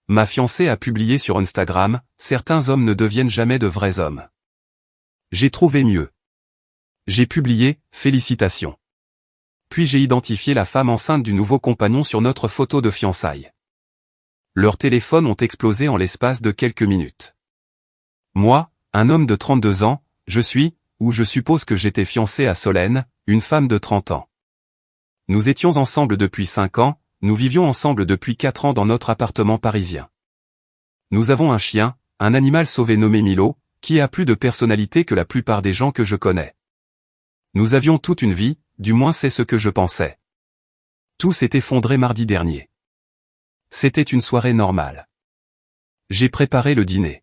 Ma fiancée a publié sur Instagram, certains hommes ne deviennent jamais de vrais hommes. J'ai trouvé mieux. J'ai publié, félicitations. Puis j'ai identifié la femme enceinte du nouveau compagnon sur notre photo de fiançailles. Leurs téléphones ont explosé en l'espace de quelques minutes. Moi, un homme de 32 ans, je suppose que j'étais fiancé à Solène, une femme de 30 ans. Nous étions ensemble depuis 5 ans, nous vivions ensemble depuis 4 ans dans notre appartement parisien. Nous avons un chien, un animal sauvé nommé Milo, qui a plus de personnalité que la plupart des gens que je connais. Nous avions toute une vie, du moins c'est ce que je pensais. Tout s'est effondré mardi dernier. C'était une soirée normale. J'ai préparé le dîner.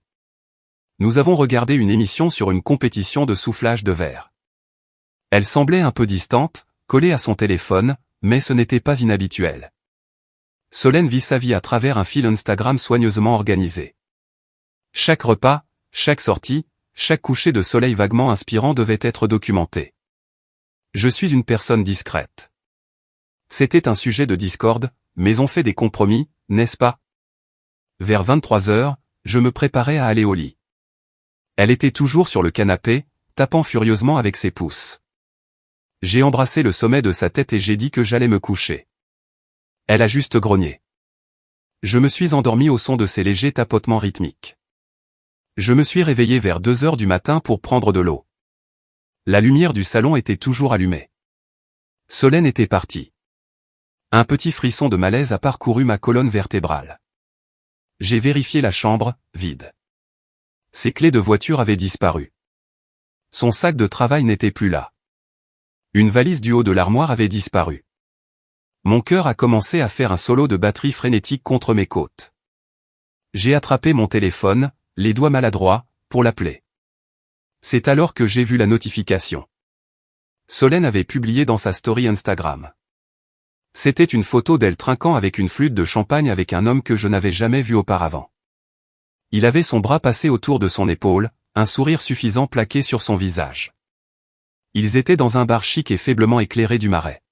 Nous avons regardé une émission sur une compétition de soufflage de verre. Elle semblait un peu distante, collée à son téléphone, mais ce n'était pas inhabituel. Solène vit sa vie à travers un fil Instagram soigneusement organisé. Chaque repas, chaque sortie, chaque coucher de soleil vaguement inspirant devait être documenté. Je suis une personne discrète. C'était un sujet de discorde, mais on fait des compromis, n'est-ce pas? Vers 23 heures, je me préparais à aller au lit. Elle était toujours sur le canapé, tapant furieusement avec ses pouces. J'ai embrassé le sommet de sa tête et j'ai dit que j'allais me coucher. Elle a juste grogné. Je me suis endormi au son de ses légers tapotements rythmiques. Je me suis réveillé vers 2 heures du matin pour prendre de l'eau. La lumière du salon était toujours allumée. Solène était partie. Un petit frisson de malaise a parcouru ma colonne vertébrale. J'ai vérifié la chambre, vide. Ses clés de voiture avaient disparu. Son sac de travail n'était plus là. Une valise du haut de l'armoire avait disparu. Mon cœur a commencé à faire un solo de batterie frénétique contre mes côtes. J'ai attrapé mon téléphone, les doigts maladroits, pour l'appeler. C'est alors que j'ai vu la notification. Solène avait publié dans sa story Instagram. C'était une photo d'elle trinquant avec une flûte de champagne avec un homme que je n'avais jamais vu auparavant. Il avait son bras passé autour de son épaule, un sourire suffisant plaqué sur son visage. Ils étaient dans un bar chic et faiblement éclairé du Marais.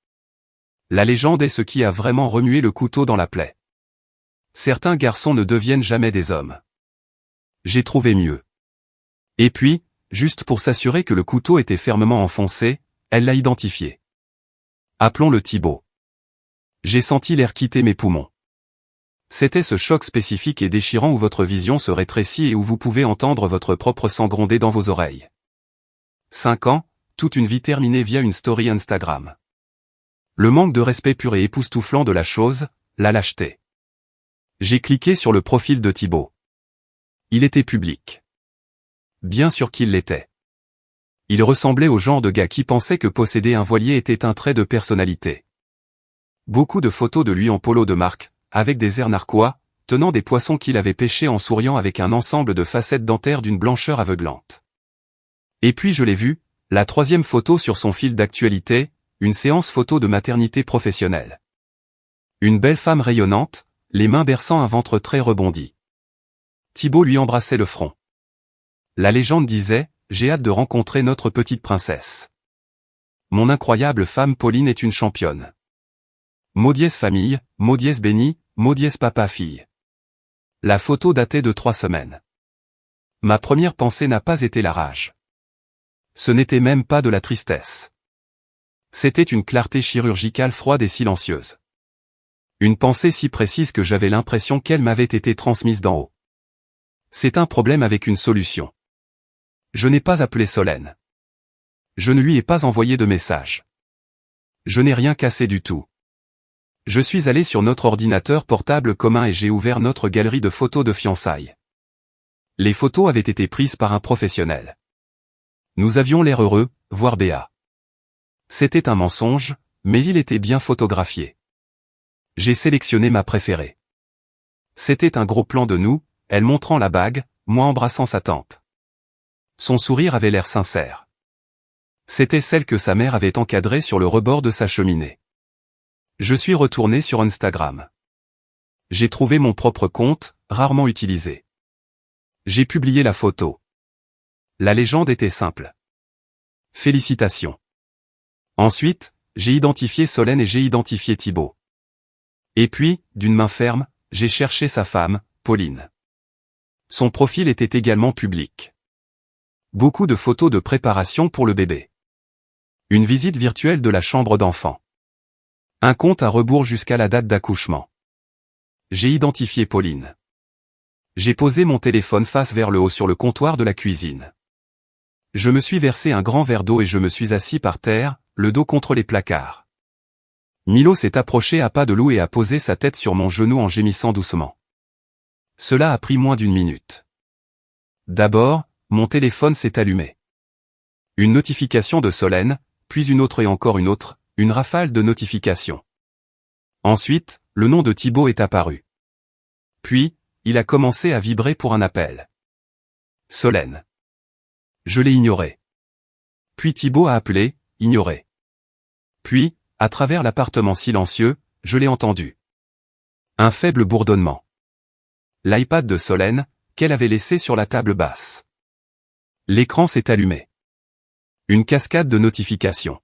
La légende est ce qui a vraiment remué le couteau dans la plaie. Certains garçons ne deviennent jamais des hommes. J'ai trouvé mieux. Et puis, juste pour s'assurer que le couteau était fermement enfoncé, elle l'a identifié. Appelons-le Thibaut. J'ai senti l'air quitter mes poumons. C'était ce choc spécifique et déchirant où votre vision se rétrécit et où vous pouvez entendre votre propre sang gronder dans vos oreilles. 5 ans, toute une vie terminée via une story Instagram. Le manque de respect pur et époustouflant de la chose, la lâcheté. J'ai cliqué sur le profil de Thibaut. Il était public. Bien sûr qu'il l'était. Il ressemblait au genre de gars qui pensait que posséder un voilier était un trait de personnalité. Beaucoup de photos de lui en polo de marque, avec des airs narquois, tenant des poissons qu'il avait pêchés en souriant avec un ensemble de facettes dentaires d'une blancheur aveuglante. Et puis je l'ai vu, la 3e photo sur son fil d'actualité, une séance photo de maternité professionnelle. Une belle femme rayonnante, les mains berçant un ventre très rebondi. Thibaut lui embrassait le front. La légende disait, j'ai hâte de rencontrer notre petite princesse. Mon incroyable femme Pauline est une championne. Mo dièse famille, mo dièse béni, mo dièse papa fille. La photo datait de 3 semaines. Ma première pensée n'a pas été la rage. Ce n'était même pas de la tristesse. C'était une clarté chirurgicale froide et silencieuse. Une pensée si précise que j'avais l'impression qu'elle m'avait été transmise d'en haut. C'est un problème avec une solution. Je n'ai pas appelé Solène. Je ne lui ai pas envoyé de message. Je n'ai rien cassé du tout. Je suis allé sur notre ordinateur portable commun et j'ai ouvert notre galerie de photos de fiançailles. Les photos avaient été prises par un professionnel. Nous avions l'air heureux, voire béat. C'était un mensonge, mais il était bien photographié. J'ai sélectionné ma préférée. C'était un gros plan de nous, elle montrant la bague, moi embrassant sa tempe. Son sourire avait l'air sincère. C'était celle que sa mère avait encadrée sur le rebord de sa cheminée. Je suis retourné sur Instagram. J'ai trouvé mon propre compte, rarement utilisé. J'ai publié la photo. La légende était simple. Félicitations. Ensuite, j'ai identifié Solène et j'ai identifié Thibaut. Et puis, d'une main ferme, j'ai cherché sa femme, Pauline. Son profil était également public. Beaucoup de photos de préparation pour le bébé. Une visite virtuelle de la chambre d'enfant. Un compte à rebours jusqu'à la date d'accouchement. J'ai identifié Pauline. J'ai posé mon téléphone face vers le haut sur le comptoir de la cuisine. Je me suis versé un grand verre d'eau et je me suis assis par terre, le dos contre les placards. Milo s'est approché à pas de loup et a posé sa tête sur mon genou en gémissant doucement. Cela a pris moins d'une minute. D'abord, mon téléphone s'est allumé. Une notification de Solène, puis une autre et encore une autre, une rafale de notifications. Ensuite, le nom de Thibaut est apparu. Puis, il a commencé à vibrer pour un appel. Solène. Je l'ai ignoré. Puis Thibaut a appelé, ignoré. Puis, à travers l'appartement silencieux, je l'ai entendu. Un faible bourdonnement. L'iPad de Solène, qu'elle avait laissé sur la table basse. L'écran s'est allumé. Une cascade de notifications.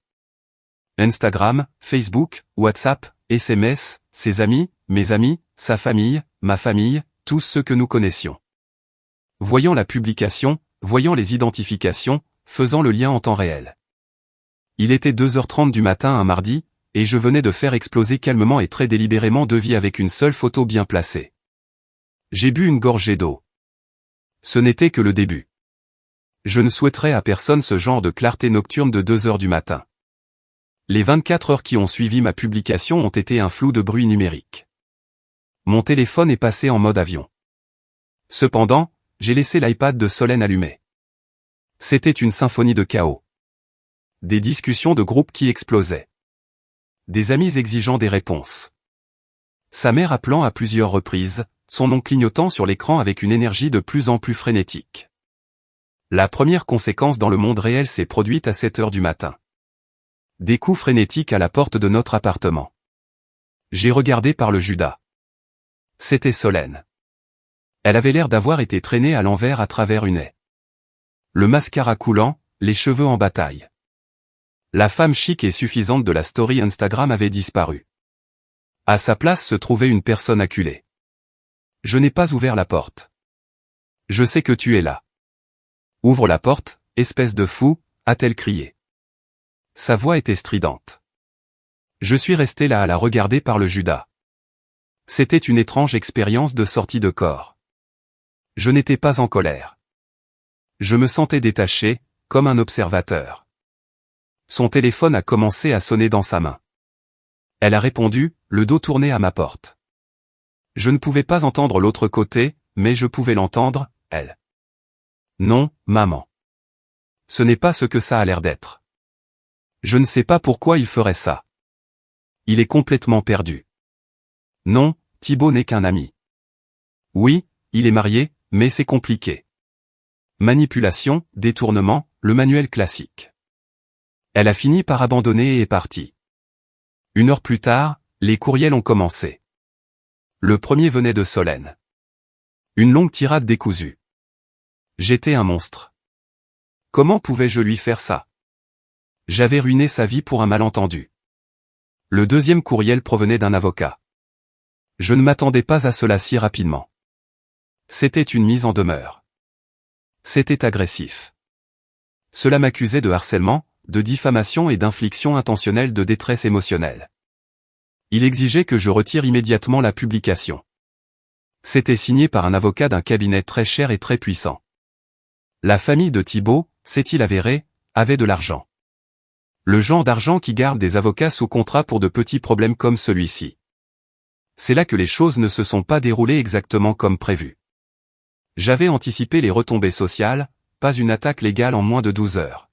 Instagram, Facebook, WhatsApp, SMS, ses amis, mes amis, sa famille, ma famille, tous ceux que nous connaissions. Voyant la publication, voyant les identifications, faisant le lien en temps réel. Il était 2h30 du matin un mardi, et je venais de faire exploser calmement et très délibérément 2 vies avec une seule photo bien placée. J'ai bu une gorgée d'eau. Ce n'était que le début. Je ne souhaiterais à personne ce genre de clarté nocturne de 2h du matin. Les 24 heures qui ont suivi ma publication ont été un flou de bruit numérique. Mon téléphone est passé en mode avion. Cependant, j'ai laissé l'iPad de Solène allumé. C'était une symphonie de chaos. Des discussions de groupe qui explosaient. Des amis exigeant des réponses. Sa mère appelant à plusieurs reprises, son nom clignotant sur l'écran avec une énergie de plus en plus frénétique. La première conséquence dans le monde réel s'est produite à 7 heures du matin. Des coups frénétiques à la porte de notre appartement. J'ai regardé par le Judas. C'était Solène. Elle avait l'air d'avoir été traînée à l'envers à travers une haie. Le mascara coulant, les cheveux en bataille. La femme chic et suffisante de la story Instagram avait disparu. À sa place se trouvait une personne acculée. Je n'ai pas ouvert la porte. Je sais que tu es là. Ouvre la porte, espèce de fou, a-t-elle crié. Sa voix était stridente. Je suis resté là à la regarder par le Judas. C'était une étrange expérience de sortie de corps. Je n'étais pas en colère. Je me sentais détaché, comme un observateur. Son téléphone a commencé à sonner dans sa main. Elle a répondu, le dos tourné à ma porte. Je ne pouvais pas entendre l'autre côté, mais je pouvais l'entendre, elle. Non, maman. Ce n'est pas ce que ça a l'air d'être. Je ne sais pas pourquoi il ferait ça. Il est complètement perdu. Non, Thibaut n'est qu'un ami. Oui, il est marié, mais c'est compliqué. Manipulation, détournement, le manuel classique. Elle a fini par abandonner et est partie. 1 heure plus tard, les courriels ont commencé. Le premier venait de Solène. Une longue tirade décousue. J'étais un monstre. Comment pouvais-je lui faire ça? J'avais ruiné sa vie pour un malentendu. Le deuxième courriel provenait d'un avocat. Je ne m'attendais pas à cela si rapidement. C'était une mise en demeure. C'était agressif. Cela m'accusait de harcèlement, de diffamation et d'infliction intentionnelle de détresse émotionnelle. Il exigeait que je retire immédiatement la publication. C'était signé par un avocat d'un cabinet très cher et très puissant. La famille de Thibaut, s'est-il avéré, avait de l'argent. Le genre d'argent qui garde des avocats sous contrat pour de petits problèmes comme celui-ci. C'est là que les choses ne se sont pas déroulées exactement comme prévu. J'avais anticipé les retombées sociales, pas une attaque légale en moins de 12 heures.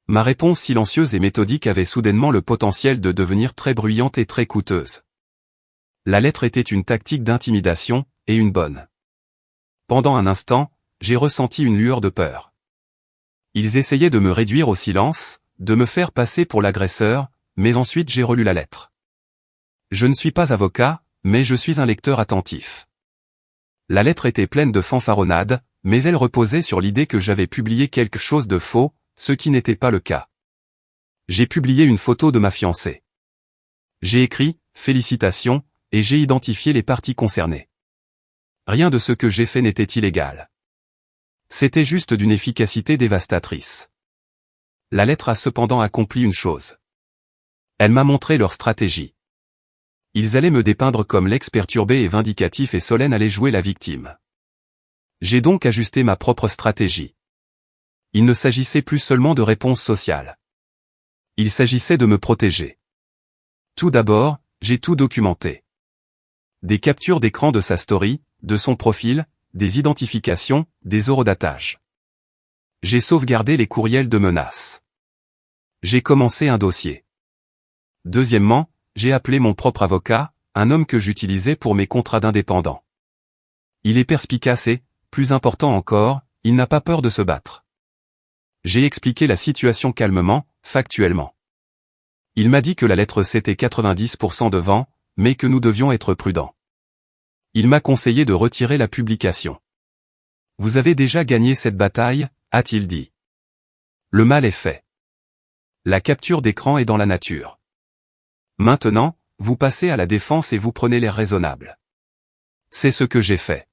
Ma réponse silencieuse et méthodique avait soudainement le potentiel de devenir très bruyante et très coûteuse. La lettre était une tactique d'intimidation, et une bonne. Pendant un instant, j'ai ressenti une lueur de peur. Ils essayaient de me réduire au silence, de me faire passer pour l'agresseur, mais ensuite j'ai relu la lettre. Je ne suis pas avocat, mais je suis un lecteur attentif. La lettre était pleine de fanfaronnades, mais elle reposait sur l'idée que j'avais publié quelque chose de faux, ce qui n'était pas le cas. J'ai publié une photo de ma fiancée. J'ai écrit « Félicitations » et j'ai identifié les parties concernées. Rien de ce que j'ai fait n'était illégal. C'était juste d'une efficacité dévastatrice. La lettre a cependant accompli une chose. Elle m'a montré leur stratégie. Ils allaient me dépeindre comme l'ex perturbé et vindicatif et Solène allait jouer la victime. J'ai donc ajusté ma propre stratégie. Il ne s'agissait plus seulement de réponse sociale. Il s'agissait de me protéger. Tout d'abord, j'ai tout documenté. Des captures d'écran de sa story, de son profil, des identifications, des horodatages. J'ai sauvegardé les courriels de menaces. J'ai commencé un dossier. Deuxièmement, j'ai appelé mon propre avocat, un homme que j'utilisais pour mes contrats d'indépendant. Il est perspicace et, plus important encore, il n'a pas peur de se battre. J'ai expliqué la situation calmement, factuellement. Il m'a dit que la lettre c'était 90% de vent, mais que nous devions être prudents. Il m'a conseillé de retirer la publication. Vous avez déjà gagné cette bataille, a-t-il dit. Le mal est fait. La capture d'écran est dans la nature. Maintenant, vous passez à la défense et vous prenez l'air raisonnable. C'est ce que j'ai fait.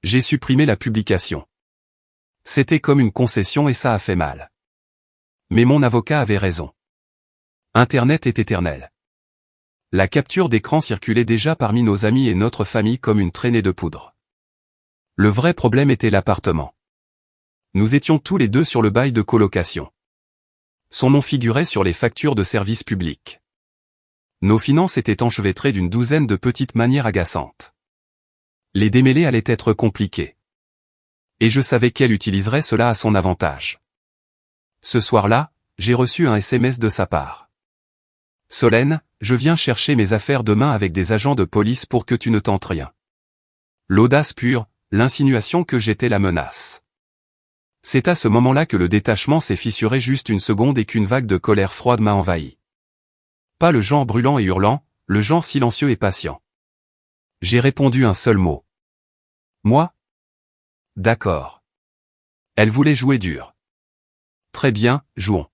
J'ai supprimé la publication. C'était comme une concession et ça a fait mal. Mais mon avocat avait raison. Internet est éternel. La capture d'écran circulait déjà parmi nos amis et notre famille comme une traînée de poudre. Le vrai problème était l'appartement. Nous étions tous les deux sur le bail de colocation. Son nom figurait sur les factures de services publics. Nos finances étaient enchevêtrées d'une douzaine de petites manières agaçantes. Les démêler allait être compliqué. Et je savais qu'elle utiliserait cela à son avantage. Ce soir-là, j'ai reçu un SMS de sa part. Solène, je viens chercher mes affaires demain avec des agents de police pour que tu ne tentes rien. L'audace pure, l'insinuation que j'étais la menace. C'est à ce moment-là que le détachement s'est fissuré juste une seconde et qu'une vague de colère froide m'a envahi. Pas le genre brûlant et hurlant, le genre silencieux et patient. J'ai répondu un seul mot. Moi? D'accord. Elle voulait jouer dur. Très bien, jouons.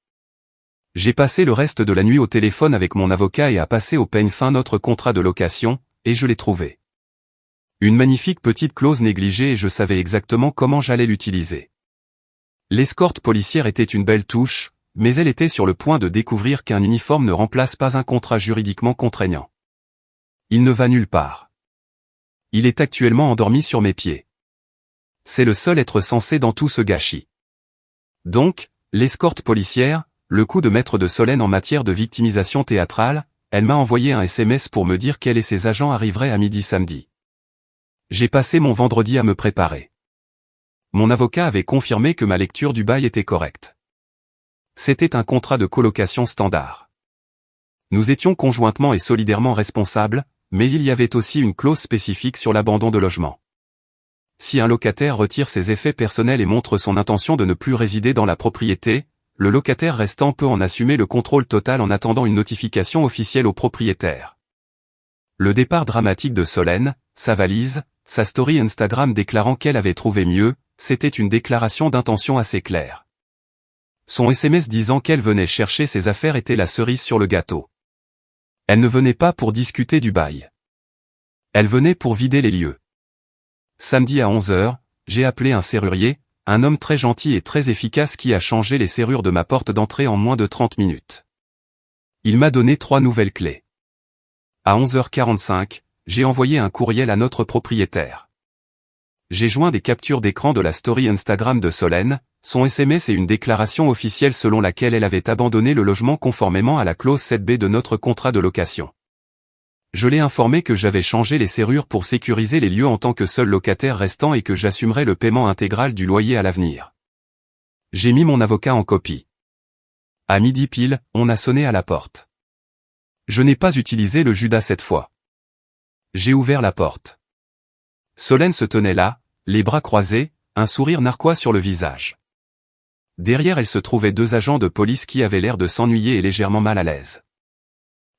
J'ai passé le reste de la nuit au téléphone avec mon avocat et à passer au peigne fin notre contrat de location, et je l'ai trouvé. Une magnifique petite clause négligée et je savais exactement comment j'allais l'utiliser. L'escorte policière était une belle touche, mais elle était sur le point de découvrir qu'un uniforme ne remplace pas un contrat juridiquement contraignant. Il ne va nulle part. Il est actuellement endormi sur mes pieds. C'est le seul être censé dans tout ce gâchis. Donc, l'escorte policière, le coup de maître de Solène en matière de victimisation théâtrale, elle m'a envoyé un SMS pour me dire qu'elle et ses agents arriveraient à midi samedi. J'ai passé mon vendredi à me préparer. Mon avocat avait confirmé que ma lecture du bail était correcte. C'était un contrat de colocation standard. Nous étions conjointement et solidairement responsables, mais il y avait aussi une clause spécifique sur l'abandon de logement. Si un locataire retire ses effets personnels et montre son intention de ne plus résider dans la propriété, le locataire restant peut en assumer le contrôle total en attendant une notification officielle au propriétaire. Le départ dramatique de Solène, sa valise, sa story Instagram déclarant qu'elle avait trouvé mieux, c'était une déclaration d'intention assez claire. Son SMS disant qu'elle venait chercher ses affaires était la cerise sur le gâteau. Elle ne venait pas pour discuter du bail. Elle venait pour vider les lieux. Samedi à 11h, j'ai appelé un serrurier, un homme très gentil et très efficace qui a changé les serrures de ma porte d'entrée en moins de 30 minutes. Il m'a donné 3 nouvelles clés. À 11h45, j'ai envoyé un courriel à notre propriétaire. J'ai joint des captures d'écran de la story Instagram de Solène, son SMS et une déclaration officielle selon laquelle elle avait abandonné le logement conformément à la clause 7B de notre contrat de location. Je l'ai informé que j'avais changé les serrures pour sécuriser les lieux en tant que seul locataire restant et que j'assumerais le paiement intégral du loyer à l'avenir. J'ai mis mon avocat en copie. À midi pile, on a sonné à la porte. Je n'ai pas utilisé le Judas cette fois. J'ai ouvert la porte. Solène se tenait là, les bras croisés, un sourire narquois sur le visage. Derrière elle se trouvaient 2 agents de police qui avaient l'air de s'ennuyer et légèrement mal à l'aise.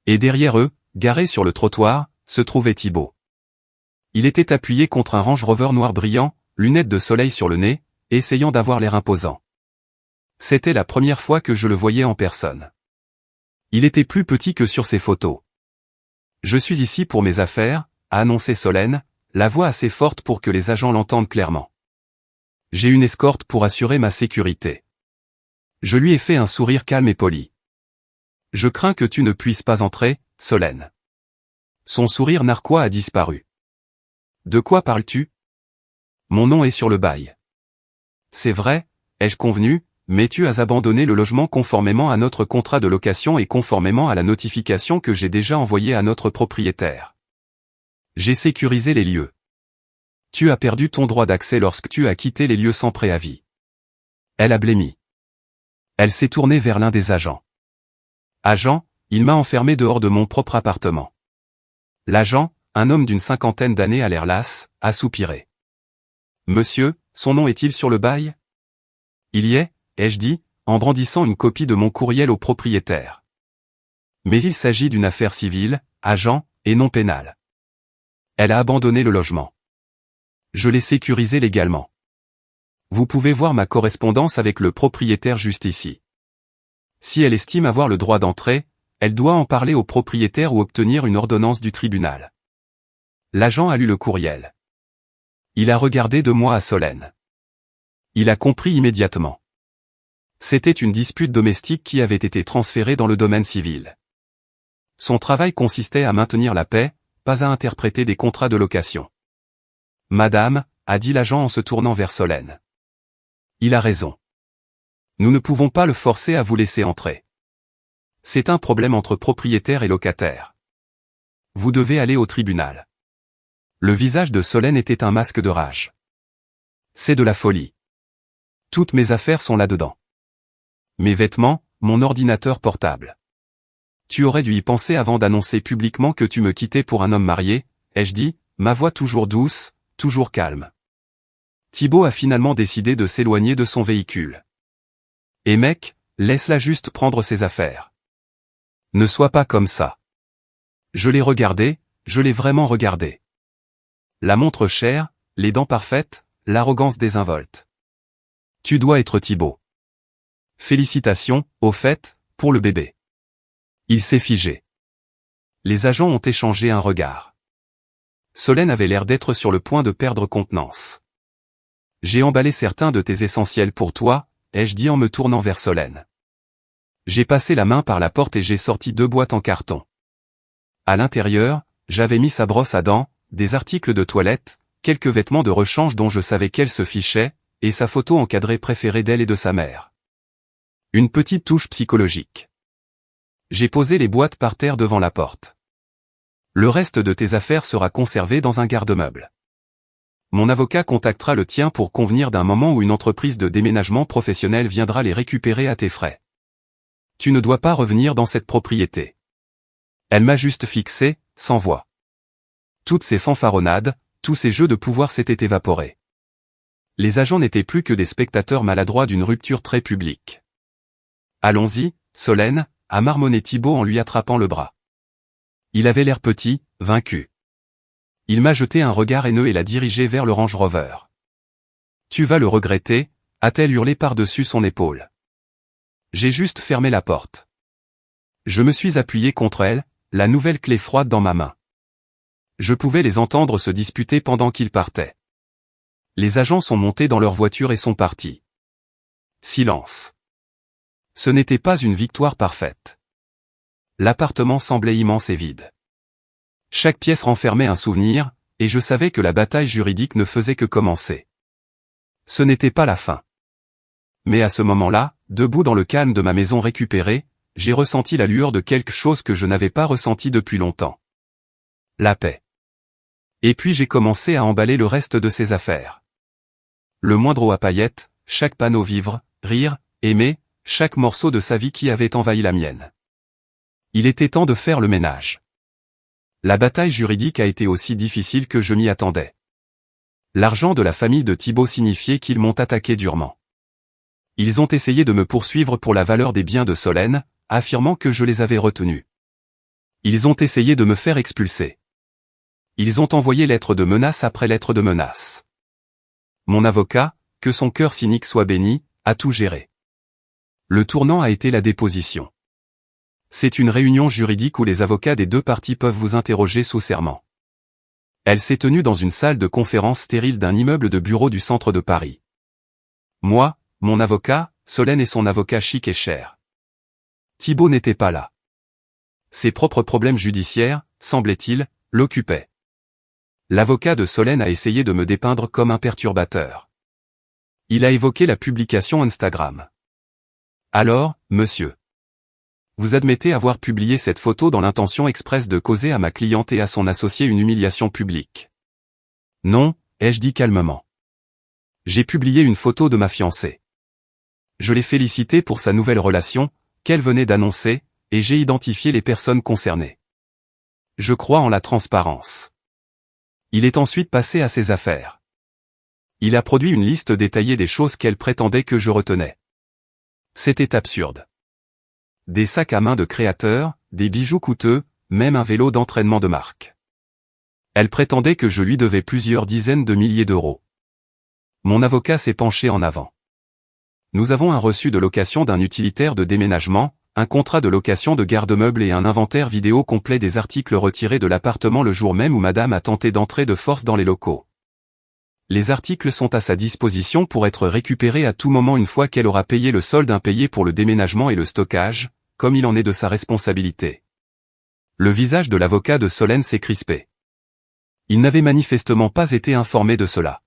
Et derrière eux, garé sur le trottoir, se trouvait Thibaut. Il était appuyé contre un Range Rover noir brillant, lunettes de soleil sur le nez, essayant d'avoir l'air imposant. C'était la première fois que je le voyais en personne. Il était plus petit que sur ses photos. « Je suis ici pour mes affaires », a annoncé Solène, la voix assez forte pour que les agents l'entendent clairement. J'ai une escorte pour assurer ma sécurité. Je lui ai fait un sourire calme et poli. Je crains que tu ne puisses pas entrer, Solène. Son sourire narquois a disparu. De quoi parles-tu? Mon nom est sur le bail. C'est vrai, ai-je convenu, mais tu as abandonné le logement conformément à notre contrat de location et conformément à la notification que j'ai déjà envoyée à notre propriétaire. J'ai sécurisé les lieux. Tu as perdu ton droit d'accès lorsque tu as quitté les lieux sans préavis. Elle a blêmi. Elle s'est tournée vers l'un des agents. Agent, il m'a enfermé dehors de mon propre appartement. L'agent, un homme d'une 50aine d'années à l'air las, a soupiré. Monsieur, son nom est-il sur le bail? Il y est, ai-je dit, en brandissant une copie de mon courriel au propriétaire. Mais il s'agit d'une affaire civile, agent, et non pénale. Elle a abandonné le logement. Je l'ai sécurisé légalement. Vous pouvez voir ma correspondance avec le propriétaire juste ici. Si elle estime avoir le droit d'entrer, elle doit en parler au propriétaire ou obtenir une ordonnance du tribunal. L'agent a lu le courriel. Il a regardé de moi à Solène. Il a compris immédiatement. C'était une dispute domestique qui avait été transférée dans le domaine civil. Son travail consistait à maintenir la paix, pas à interpréter des contrats de location. Madame, a dit l'agent en se tournant vers Solène. Il a raison. Nous ne pouvons pas le forcer à vous laisser entrer. C'est un problème entre propriétaire et locataire. Vous devez aller au tribunal. Le visage de Solène était un masque de rage. C'est de la folie. Toutes mes affaires sont là-dedans. Mes vêtements, mon ordinateur portable. Tu aurais dû y penser avant d'annoncer publiquement que tu me quittais pour un homme marié, ai-je dit, ma voix toujours douce, toujours calme. Thibaut a finalement décidé de s'éloigner de son véhicule. Et mec, laisse-la juste prendre ses affaires. Ne sois pas comme ça. Je l'ai regardé, je l'ai vraiment regardé. La montre chère, les dents parfaites, l'arrogance désinvolte. Tu dois être Thibaut. Félicitations, au fait, pour le bébé. Il s'est figé. Les agents ont échangé un regard. Solène avait l'air d'être sur le point de perdre contenance. J'ai emballé certains de tes essentiels pour toi, ai-je dit en me tournant vers Solène. J'ai passé la main par la porte et j'ai sorti 2 boîtes en carton. À l'intérieur, j'avais mis sa brosse à dents, des articles de toilette, quelques vêtements de rechange dont je savais qu'elle se fichait, et sa photo encadrée préférée d'elle et de sa mère. Une petite touche psychologique. J'ai posé les boîtes par terre devant la porte. Le reste de tes affaires sera conservé dans un garde-meuble. Mon avocat contactera le tien pour convenir d'un moment où une entreprise de déménagement professionnel viendra les récupérer à tes frais. Tu ne dois pas revenir dans cette propriété. Elle m'a juste fixé, sans voix. Toutes ces fanfaronnades, tous ces jeux de pouvoir s'étaient évaporés. Les agents n'étaient plus que des spectateurs maladroits d'une rupture très publique. Allons-y, Solène, a marmonné Thibaut en lui attrapant le bras. Il avait l'air petit, vaincu. Il m'a jeté un regard haineux et l'a dirigé vers le Range Rover. Tu vas le regretter, a-t-elle hurlé par-dessus son épaule. J'ai juste fermé la porte. Je me suis appuyé contre elle, la nouvelle clé froide dans ma main. Je pouvais les entendre se disputer pendant qu'ils partaient. Les agents sont montés dans leur voiture et sont partis. Silence. Ce n'était pas une victoire parfaite. L'appartement semblait immense et vide. Chaque pièce renfermait un souvenir, et je savais que la bataille juridique ne faisait que commencer. Ce n'était pas la fin. Mais à ce moment-là, debout dans le calme de ma maison récupérée, j'ai ressenti la lueur de quelque chose que je n'avais pas ressenti depuis longtemps. La paix. Et puis j'ai commencé à emballer le reste de ses affaires. Le moindre eau à paillettes, chaque panneau vivre, rire, aimer, chaque morceau de sa vie qui avait envahi la mienne. Il était temps de faire le ménage. La bataille juridique a été aussi difficile que je m'y attendais. L'argent de la famille de Thibaut signifiait qu'ils m'ont attaqué durement. Ils ont essayé de me poursuivre pour la valeur des biens de Solène, affirmant que je les avais retenus. Ils ont essayé de me faire expulser. Ils ont envoyé lettre de menace après lettre de menace. Mon avocat, que son cœur cynique soit béni, a tout géré. Le tournant a été la déposition. C'est une réunion juridique où les avocats des 2 parties peuvent vous interroger sous serment. Elle s'est tenue dans une salle de conférence stérile d'un immeuble de bureaux du centre de Paris. Moi, mon avocat, Solène et son avocat chic et cher. Thibaut n'était pas là. Ses propres problèmes judiciaires, semblait-il, l'occupaient. L'avocat de Solène a essayé de me dépeindre comme un perturbateur. Il a évoqué la publication Instagram. Alors, monsieur, vous admettez avoir publié cette photo dans l'intention expresse de causer à ma cliente et à son associé une humiliation publique. Non, ai-je dit calmement. J'ai publié une photo de ma fiancée. Je l'ai félicitée pour sa nouvelle relation, qu'elle venait d'annoncer, et j'ai identifié les personnes concernées. Je crois en la transparence. Il est ensuite passé à ses affaires. Il a produit une liste détaillée des choses qu'elle prétendait que je retenais. C'était absurde. Des sacs à main de créateurs, des bijoux coûteux, même un vélo d'entraînement de marque. Elle prétendait que je lui devais plusieurs dizaines de milliers d'euros. Mon avocat s'est penché en avant. Nous avons un reçu de location d'un utilitaire de déménagement, un contrat de location de garde-meubles et un inventaire vidéo complet des articles retirés de l'appartement le jour même où madame a tenté d'entrer de force dans les locaux. Les articles sont à sa disposition pour être récupérés à tout moment une fois qu'elle aura payé le solde impayé pour le déménagement et le stockage, comme il en est de sa responsabilité. Le visage de l'avocat de Solène s'est crispé. Il n'avait manifestement pas été informé de cela.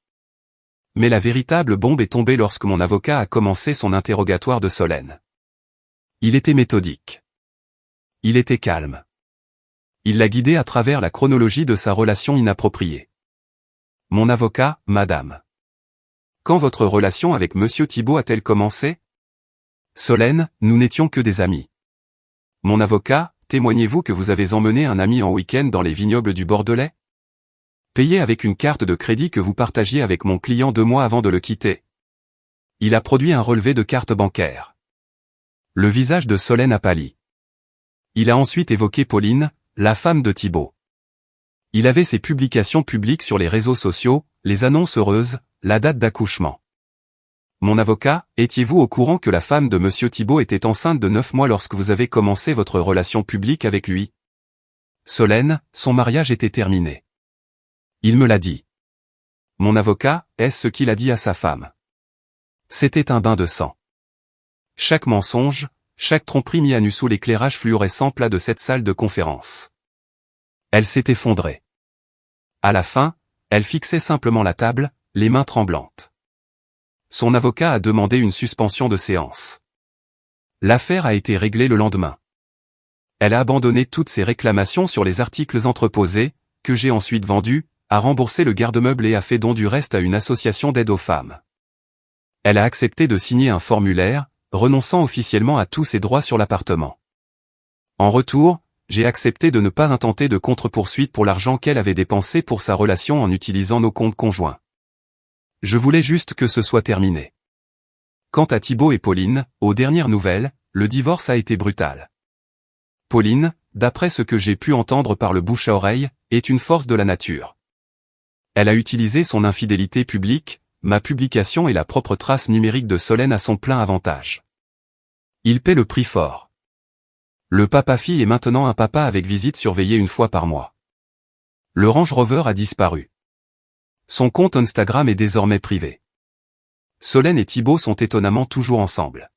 Mais la véritable bombe est tombée lorsque mon avocat a commencé son interrogatoire de Solène. Il était méthodique. Il était calme. Il l'a guidée à travers la chronologie de sa relation inappropriée. Mon avocat, madame. Quand votre relation avec monsieur Thibaut a-t-elle commencé? Solène, nous n'étions que des amis. Mon avocat, témoignez-vous que vous avez emmené un ami en week-end dans les vignobles du Bordelais? Payé avec une carte de crédit que vous partagiez avec mon client 2 mois avant de le quitter. Il a produit un relevé de carte bancaire. Le visage de Solène a pâli. Il a ensuite évoqué Pauline, la femme de Thibaut. Il avait ses publications publiques sur les réseaux sociaux, les annonces heureuses, la date d'accouchement. Mon avocat, étiez-vous au courant que la femme de monsieur Thibaut était enceinte de 9 mois lorsque vous avez commencé votre relation publique avec lui? Solène, son mariage était terminé. Il me l'a dit. Mon avocat, est-ce ce qu'il a dit à sa femme? C'était un bain de sang. Chaque mensonge, chaque tromperie mis à nu sous l'éclairage fluorescent plat de cette salle de conférence. Elle s'est effondrée. À la fin, elle fixait simplement la table, les mains tremblantes. Son avocat a demandé une suspension de séance. L'affaire a été réglée le lendemain. Elle a abandonné toutes ses réclamations sur les articles entreposés, que j'ai ensuite vendus, a remboursé le garde-meuble et a fait don du reste à une association d'aide aux femmes. Elle a accepté de signer un formulaire, renonçant officiellement à tous ses droits sur l'appartement. En retour, j'ai accepté de ne pas intenter de contre-poursuite pour l'argent qu'elle avait dépensé pour sa relation en utilisant nos comptes conjoints. Je voulais juste que ce soit terminé. Quant à Thibaut et Pauline, aux dernières nouvelles, le divorce a été brutal. Pauline, d'après ce que j'ai pu entendre par le bouche à oreille, est une force de la nature. Elle a utilisé son infidélité publique, ma publication et la propre trace numérique de Solène à son plein avantage. Il paie le prix fort. Le papa-fille est maintenant un papa avec visite surveillée 1 fois par mois. Le Range Rover a disparu. Son compte Instagram est désormais privé. Solène et Thibaut sont étonnamment toujours ensemble.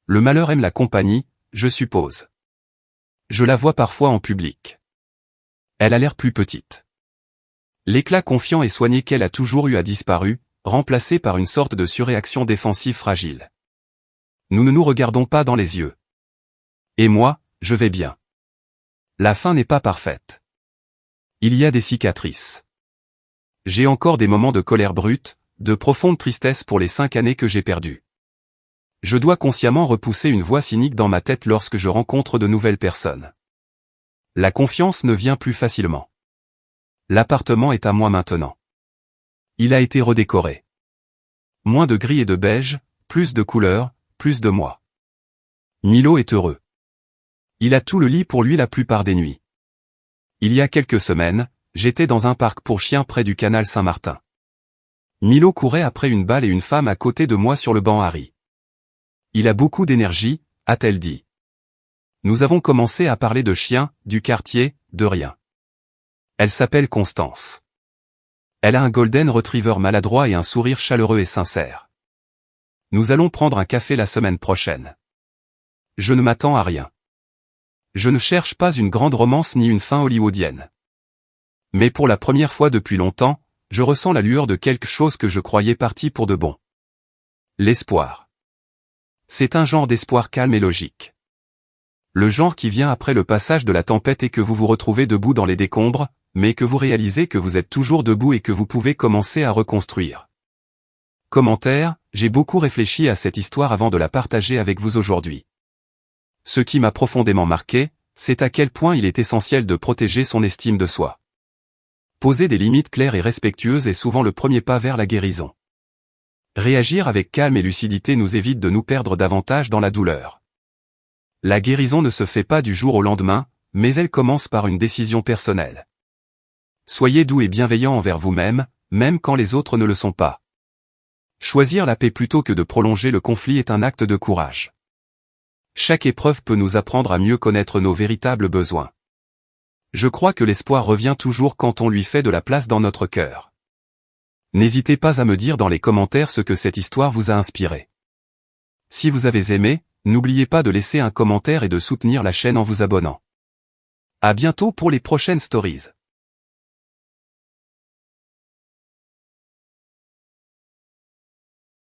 Le malheur aime la compagnie, je suppose. Je la vois parfois en public. Elle a l'air plus petite. L'éclat confiant et soigné qu'elle a toujours eu a disparu, remplacé par une sorte de surréaction défensive fragile. Nous ne nous regardons pas dans les yeux. Et moi, je vais bien. La fin n'est pas parfaite. Il y a des cicatrices. J'ai encore des moments de colère brute, de profonde tristesse pour les 5 années que j'ai perdues. Je dois consciemment repousser une voix cynique dans ma tête lorsque je rencontre de nouvelles personnes. La confiance ne vient plus facilement. L'appartement est à moi maintenant. Il a été redécoré. Moins de gris et de beige, plus de couleurs, plus de moi. Milo est heureux. Il a tout le lit pour lui la plupart des nuits. Il y a quelques semaines, j'étais dans un parc pour chiens près du canal Saint-Martin. Milo courait après une balle et une femme à côté de moi sur le banc Harry. Il a beaucoup d'énergie, a-t-elle dit. Nous avons commencé à parler de chiens, du quartier, de rien. Elle s'appelle Constance. Elle a un golden retriever maladroit et un sourire chaleureux et sincère. Nous allons prendre un café la semaine prochaine. Je ne m'attends à rien. Je ne cherche pas une grande romance ni une fin hollywoodienne. Mais pour la première fois depuis longtemps, je ressens la lueur de quelque chose que je croyais parti pour de bon. L'espoir. C'est un genre d'espoir calme et logique. Le genre qui vient après le passage de la tempête et que vous vous retrouvez debout dans les décombres, mais que vous réalisez que vous êtes toujours debout et que vous pouvez commencer à reconstruire. Commentaire, j'ai beaucoup réfléchi à cette histoire avant de la partager avec vous aujourd'hui. Ce qui m'a profondément marqué, c'est à quel point il est essentiel de protéger son estime de soi. Poser des limites claires et respectueuses est souvent le premier pas vers la guérison. Réagir avec calme et lucidité nous évite de nous perdre davantage dans la douleur. La guérison ne se fait pas du jour au lendemain, mais elle commence par une décision personnelle. Soyez doux et bienveillant envers vous-même, même quand les autres ne le sont pas. Choisir la paix plutôt que de prolonger le conflit est un acte de courage. Chaque épreuve peut nous apprendre à mieux connaître nos véritables besoins. Je crois que l'espoir revient toujours quand on lui fait de la place dans notre cœur. N'hésitez pas à me dire dans les commentaires ce que cette histoire vous a inspiré. Si vous avez aimé, n'oubliez pas de laisser un commentaire et de soutenir la chaîne en vous abonnant. À bientôt pour les prochaines stories.